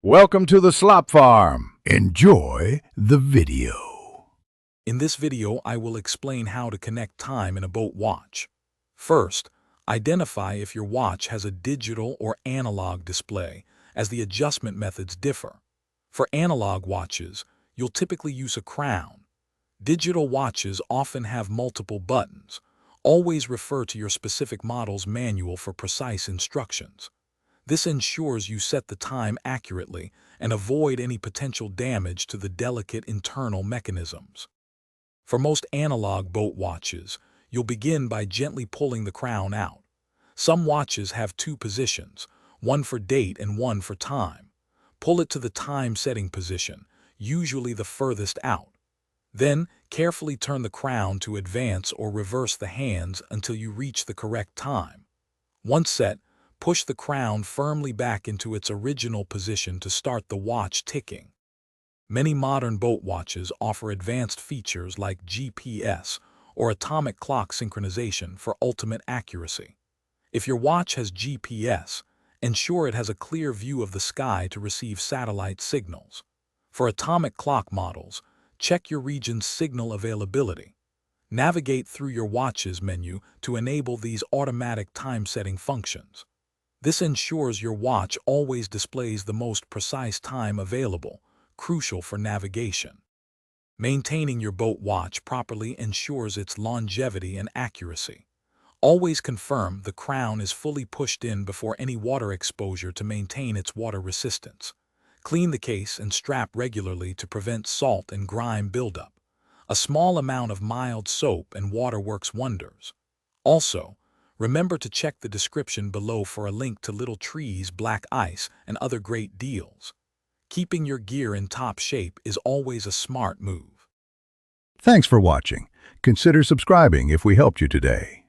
Welcome to the Slop Farm. Enjoy the video. In this video, I will explain how to connect time in a boat watch. First, identify if your watch has a digital or analog display, as the adjustment methods differ. For analog watches, you'll typically use a crown. Digital watches often have multiple buttons. Always refer to your specific model's manual for precise instructions. This ensures you set the time accurately and avoid any potential damage to the delicate internal mechanisms. For most analog boat watches, you'll begin by gently pulling the crown out. Some watches have two positions, one for date and one for time. Pull it to the time setting position, usually the furthest out. Then, carefully turn the crown to advance or reverse the hands until you reach the correct time. Once set, push the crown firmly back into its original position to start the watch ticking. Many modern boat watches offer advanced features like GPS or atomic clock synchronization for ultimate accuracy. If your watch has GPS, ensure it has a clear view of the sky to receive satellite signals. For atomic clock models, check your region's signal availability. Navigate through your watch's menu to enable these automatic time-setting functions. This ensures your watch always displays the most precise time available, crucial for navigation. Maintaining your boat watch properly ensures its longevity and accuracy. Always confirm the crown is fully pushed in before any water exposure to maintain its water resistance. Clean the case and strap regularly to prevent salt and grime buildup. A small amount of mild soap and water works wonders. Also, remember to check the description below for a link to Little Trees, Black Ice, and other great deals. Keeping your gear in top shape is always a smart move. Thanks for watching. Consider subscribing if we helped you today.